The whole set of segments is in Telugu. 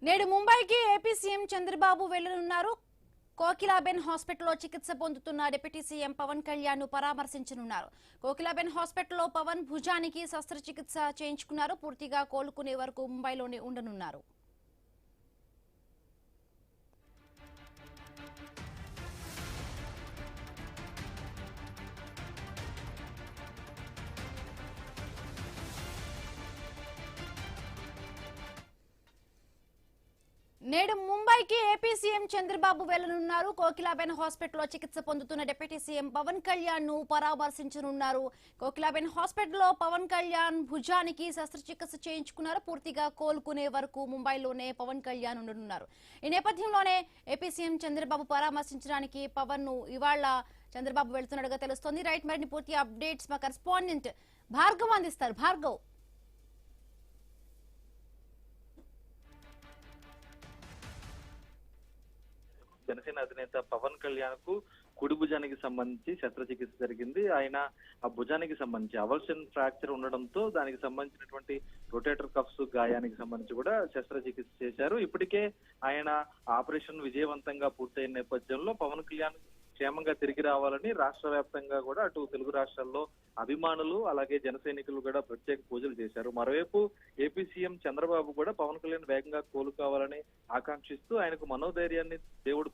నేడు ముంబైకి ఏపీ సీఎం చంద్రబాబు వెళ్లనున్నారు. కోకిలాబెన్ హాస్పిటల్లో చికిత్స పొందుతున్న డిప్యూటీ సీఎం పవన్ కళ్యాణ్ ను పరామర్శించనున్నారు. కోకిలాబెన్ హాస్పిటల్లో పవన్ భుజానికి శస్త్రచికిత్స చేయించుకున్నారు. పూర్తిగా కోలుకునే వరకు ముంబైలోనే ఉండనున్నారు. నేడు ముంబైకి ఏపీ సీఎం చంద్రబాబు వెళ్లనున్నారు. కోకిలాబెన్ హాస్పిటల్లో చికిత్స పొందుతున్న డిప్యూటీ సీఎం పవన్ కళ్యాణ్ ను పరామర్శించనున్నారు. కోకిలాబెన్ హాస్పిటల్లో పవన్ కళ్యాణ్ భుజానికి శస్త్రచికిత్స చేయించుకున్నారు. పూర్తిగా కోలుకునే వరకు ముంబైలోనే పవన్ కళ్యాణ్ ఉండనున్నారు. ఈ నేపథ్యంలోనే ఏపీ సీఎం చంద్రబాబు పరామర్శించడానికి పవన్ ను ఇవాళ చంద్రబాబు వెళ్తున్నట్టుగా తెలుస్తోంది. రైట్, మరిన్ని పూర్తి అప్డేట్స్ మా కరెస్పాండెంట్ భార్గవ్ అందిస్తారు. భార్గవ్, జనసేన అధినేత పవన్ కళ్యాణ్ కు కుడి భుజానికి సంబంధించి శస్త్రచికిత్స జరిగింది. ఆయన ఆ భుజానికి సంబంధించి అవల్షన్ ఫ్రాక్చర్ ఉండడంతో దానికి సంబంధించినటువంటి రొటేటర్ కఫ్స్ గాయానికి సంబంధించి కూడా శస్త్రచికిత్స చేశారు. ఇప్పటికే ఆయన ఆపరేషన్ విజయవంతంగా పూర్తయిన నేపథ్యంలో పవన్ కళ్యాణ్ క్షేమంగా తిరిగి రావాలని రాష్ట్ర వ్యాప్తంగా కూడా అటు తెలుగు రాష్ట్రాల్లో అభిమానులు అలాగే జన సైనికులు కూడా ప్రత్యేక పూజలు చేశారు. మరోవైపు ఏపీ సీఎం చంద్రబాబు కూడా పవన్ కళ్యాణ్ వేగంగా కోలుకోవాలని ఆకాంక్షిస్తూ ఆయనకు మనోధైర్యాన్ని దేవుడు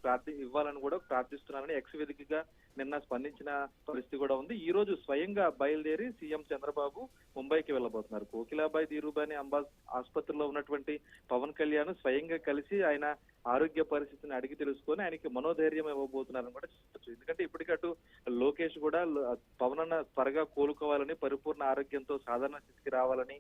ఇవ్వాలని కూడా ప్రార్థిస్తున్నారని ఎక్స్ వేదికగా నిన్న స్పందించిన పరిస్థితి కూడా ఉంది. ఈ రోజు స్వయంగా బయలుదేరి సీఎం చంద్రబాబు ముంబైకి వెళ్లబోతున్నారు. కోకిలాబాయి ధీరుబాయి ఆసుపత్రిలో ఉన్నటువంటి పవన్ కళ్యాణ్ స్వయంగా కలిసి ఆయన ఆరోగ్య పరిస్థితిని అడిగి తెలుసుకొని ఆయనకి మనోధైర్యం ఇవ్వబోతున్నారని కూడా చెప్పచ్చు. ఎందుకంటే ఇప్పటికటు లోకేష్ కూడా పవన్ అన్న త్వరగా కోలుకోవాలని, పరిపూర్ణ ఆరోగ్యంతో సాధారణ స్థితికి రావాలని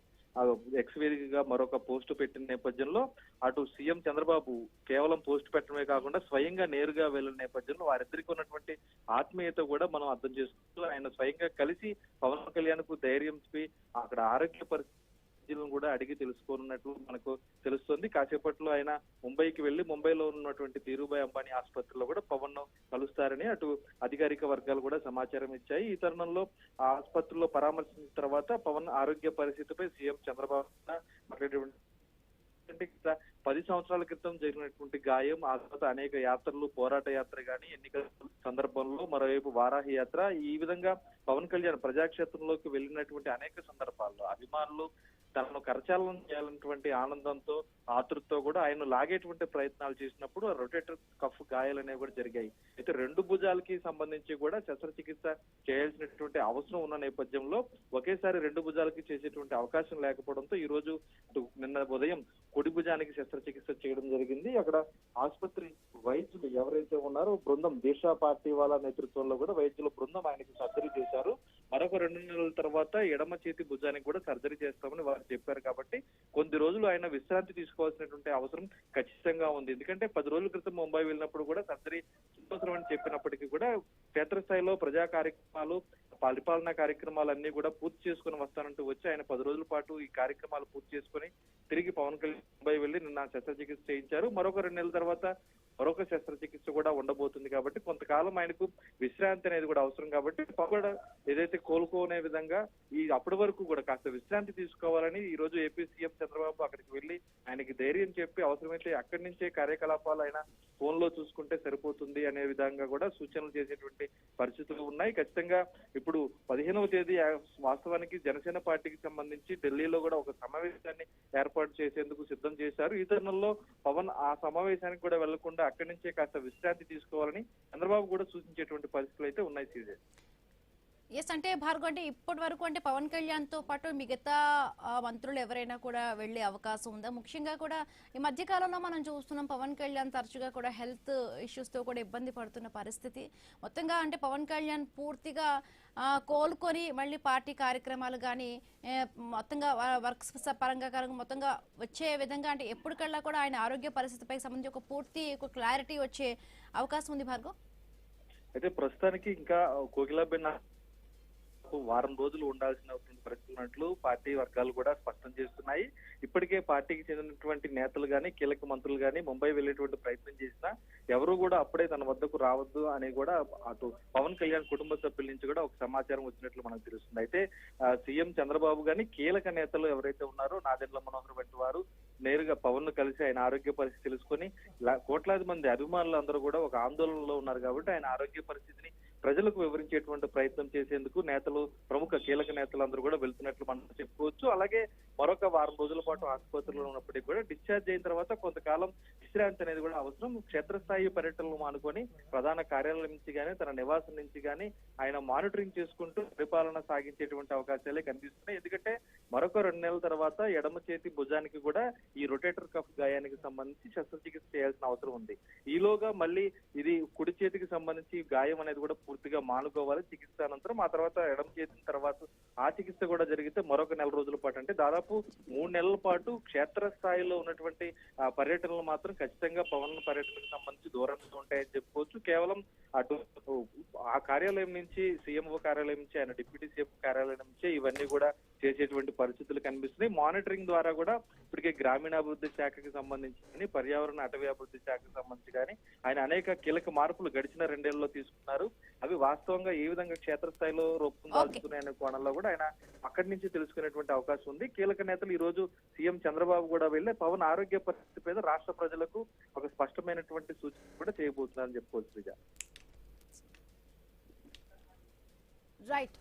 ఎక్స్ వేదికగా మరొక పోస్టు పెట్టిన నేపథ్యంలో అటు సీఎం చంద్రబాబు కేవలం పోస్ట్ పెట్టడమే కాకుండా స్వయంగా నేరుగా వెళ్లిన నేపథ్యంలో వారిద్దరికి ఉన్నటువంటి ఆత్మీయత కూడా మనం అర్థం చేసుకుంటూ ఆయన స్వయంగా కలిసి పవన్ కళ్యాణ్ కు ధైర్యం చెప్పి అక్కడ ఆరోగ్య పరిస్థితి కూడా అడిగి తెలుసుకోనున్నట్లు మనకు తెలుస్తుంది. కాసేపట్లో ఆయన ముంబైకి వెళ్లి ముంబైలో ఉన్నటువంటి ధీరుభాయ్ అంబానీ ఆసుపత్రిలో కూడా పవన్ ను కలుస్తారని అటు అధికారిక వర్గాలు కూడా సమాచారం ఇచ్చాయి. ఈ తరుణంలో ఆ ఆసుపత్రిలో పరామర్శించిన తర్వాత పవన్ ఆరోగ్య పరిస్థితిపై సీఎం చంద్రబాబు మాట్లాడేటువంటి 10 సంవత్సరాల క్రితం జరిగినటువంటి గాయం, ఆ తర్వాత అనేక యాత్రలు, పోరాట యాత్ర గాని ఎన్నికల సందర్భంలో మరోవైపు వారాహి యాత్ర, ఈ విధంగా పవన్ కళ్యాణ్ ప్రజాక్షేత్రంలోకి వెళ్ళినటువంటి అనేక సందర్భాల్లో అభిమానులు తనను కరచాలనం చేయాలన్నటువంటి ఆనందంతో ఆతృతతో కూడా ఆయన లాగేటువంటి ప్రయత్నాలు చేసినప్పుడు రొటేటర్ కఫ్ గాయాలు అనేవి కూడా జరిగాయి. అయితే 2 భుజాలకి సంబంధించి కూడా శస్త్రచికిత్స చేయాల్సినటువంటి అవసరం ఉన్న నేపథ్యంలో ఒకేసారి 2 భుజాలకి చేసేటువంటి అవకాశం లేకపోవడంతో ఈ రోజు నిన్న ఉదయం కుడి భుజానికి శస్త్రచికిత్స చేయడం జరిగింది. అక్కడ ఆసుపత్రి వైద్యులు ఎవరైతే ఉన్నారో బృందం, దీక్షా పార్టీ వాళ్ళ నేతృత్వంలో కూడా వైద్యుల బృందం ఆయనకి సర్జరీ చేశారు. మరొక 2 నెలల తర్వాత ఎడమ చేతి భుజానికి కూడా సర్జరీ చేస్తామని వారు చెప్పారు. కాబట్టి కొద్ది రోజులు ఆయన విశ్రాంతి తీసుకోవాల్సినటువంటి అవసరం ఖచ్చితంగా ఉంది. ఎందుకంటే 10 రోజుల క్రితం ముంబై వెళ్ళినప్పుడు కూడా సర్జరీ అవసరం అని చెప్పినప్పటికీ కూడా క్షేత్రస్థాయిలో ప్రజా కార్యక్రమాలు, పరిపాలనా కార్యక్రమాలన్నీ కూడా పూర్తి చేసుకుని వస్తానంటూ వచ్చి ఆయన 10 రోజుల పాటు ఈ కార్యక్రమాలు పూర్తి చేసుకుని తిరిగి పవన్ కళ్యాణ్ ముంబై వెళ్లి నిన్న శస్త్రచికిత్స చేయించారు. మరొక 2 నెలల తర్వాత మరొక శస్త్రచికిత్స కూడా ఉండబోతుంది. కాబట్టి కొంతకాలం ఆయనకు విశ్రాంతి అనేది కూడా అవసరం. కాబట్టి కూడా ఏదైతే కోలుకోనే విధంగా అప్పటి వరకు కూడా కాస్త విశ్రాంతి తీసుకోవాలని ఈ రోజు ఏపీ సీఎం చంద్రబాబు అక్కడికి వెళ్లి ఆయనకి ధైర్యం చెప్పి అవసరమైతే అక్కడి నుంచే కార్యకలాపాలు ఆయన ఫోన్ లో చూసుకుంటే సరిపోతుంది అనే విధంగా కూడా సూచనలు చేసేటువంటి పరిస్థితులు ఉన్నాయి. ఖచ్చితంగా ఇప్పుడు 15వ తేదీ వాస్తవానికి జనసేన పార్టీకి సంబంధించి ఢిల్లీలో కూడా ఒక సమావేశాన్ని ఏర్పాటు చేసేందుకు సిద్ధం చేశారు. ఈ తరుణంలో పవన్ ఆ సమావేశానికి కూడా వెళ్లకుండా అక్కడి నుంచే కాస్త విశ్రాంతి తీసుకోవాలని చంద్రబాబు కూడా సూచించేటువంటి పరిస్థితులు అయితే ఉన్నాయి. సీజే ఎస్, అంటే భార్గవ్, అంటే ఇప్పటి వరకు అంటే పవన్ కళ్యాణ్ తో పాటు మిగతా మంత్రులు ఎవరైనా కూడా వెళ్లే అవకాశం ఉందా? ముఖ్యంగా కూడా ఈ మధ్య కాలంలో మనం చూస్తున్నాం పవన్ కళ్యాణ్ తరచుగా కూడా హెల్త్ ఇష్యూస్ తో కూడా ఇబ్బంది పడుతున్న పరిస్థితి. మొత్తంగా అంటే పవన్ కళ్యాణ్ పూర్తిగా కోలుకొని మళ్ళీ పార్టీ కార్యక్రమాలు కానీ మొత్తంగా వర్క్స్ పరంగా మొత్తంగా వచ్చే విధంగా అంటే ఎప్పటికల్లా కూడా ఆయన ఆరోగ్య పరిస్థితిపై సంబంధించి ఒక క్లారిటీ వచ్చే అవకాశం ఉంది భార్గవ్? అయితే ప్రస్తుతానికి ఇంకా కోకిలాబెన్ వారం రోజులు ఉండాల్సిన పరిస్థితి ఉన్నట్లు పార్టీ వర్గాలు కూడా స్పష్టం చేస్తున్నాయి. ఇప్పటికే పార్టీకి చెందినటువంటి నేతలు గాని, కీలక మంత్రులు గాని ముంబై వెళ్లేటువంటి ప్రయత్నం చేసినా ఎవరు కూడా అప్పుడే తన వద్దకు రావద్దు అని కూడా అటు పవన్ కళ్యాణ్ కుటుంబ సభ్యుల నుంచి కూడా ఒక సమాచారం వచ్చినట్లు మనకు తెలుస్తుంది. అయితే సీఎం చంద్రబాబు గాని, కీలక నేతలు ఎవరైతే ఉన్నారో నాదెండ్ల మనోహర్ వంటి వారు, నేరుగా పవన్ ను కలిసి ఆయన ఆరోగ్య పరిస్థితి తెలుసుకొని కోట్లాది మంది అభిమానులు అందరూ కూడా ఒక ఆందోళనలో ఉన్నారు కాబట్టి ఆయన ఆరోగ్య పరిస్థితిని ప్రజలకు వివరించేటువంటి ప్రయత్నం చేసేందుకు నేతలు, ప్రముఖ కీలక నేతలు అందరూ కూడా వెళ్తున్నట్లు మనం చెప్పుకోవచ్చు. అలాగే మరొక వారం రోజుల పాటు ఆసుపత్రిలో ఉన్నప్పటికీ కూడా డిశ్చార్జ్ అయిన తర్వాత కొంతకాలం విశ్రాంతి అనేది కూడా అవసరం. క్షేత్రస్థాయి పర్యటనలు మానుకొని ప్రధాన కార్యాలయం నుంచి గానీ, తన నివాసం నుంచి గానీ ఆయన మానిటరింగ్ చేసుకుంటూ పరిపాలన సాగించేటువంటి అవకాశాలే కనిపిస్తున్నాయి. ఎందుకంటే మరొక 2 నెలల తర్వాత ఎడమ చేతి భుజానికి కూడా ఈ రొటేటర్ కఫ్ గాయానికి సంబంధించి శస్త్రచికిత్స చేయాల్సిన అవసరం ఉంది. ఈలోగా మళ్ళీ ఇది కుడి చేతికి సంబంధించి గాయం అనేది కూడా పూర్తిగా మానుకోవాలి చికిత్స అనంతరం. ఆ తర్వాత ఎడమ చేతిన తర్వాత ఆ చికిత్స కూడా జరిగితే మరొక 1 నెల రోజుల పాటు, అంటే దాదాపు 3 నెలల పాటు క్షేత్రస్థాయిలో ఉన్నటువంటి పర్యటనలు మాత్రం ఖచ్చితంగా పవన్ పర్యటనకు సంబంధించి దూరంగా ఉంటాయని చెప్పుకోవచ్చు. కేవలం అటు ఆ కార్యాలయం నుంచి, సీఎంఓ కార్యాలయం నుంచి, ఆయన డిప్యూటీ సీఎం కార్యాలయం నుంచి ఇవన్నీ కూడా చేసేటువంటి పరిస్థితులు కనిపిస్తున్నాయి. మానిటరింగ్ ద్వారా కూడా ఇప్పటికే గ్రామీణాభివృద్ధి శాఖకి సంబంధించి కానీ, పర్యావరణ అటవీ అభివృద్ధి శాఖకు సంబంధించి కానీ ఆయన అనేక కీలక మార్పులు గడిచిన 2 ఏళ్లలో తీసుకున్నారు. అవి వాస్తవంగా ఏ విధంగా క్షేత్రస్థాయిలో రూపొందాల్చుకునే కోణంలో కూడా ఆయన అక్కడి నుంచి తెలుసుకునేటువంటి అవకాశం ఉంది. కీలక నేతలు ఈ రోజు సీఎం చంద్రబాబు కూడా వెళ్లి పవన్ ఆరోగ్య పరిస్థితి మీద రాష్ట్ర ప్రజలకు ఒక స్పష్టమైనటువంటి సూచన కూడా చేయబోతున్నారని చెప్పుకోవచ్చు. రైట్.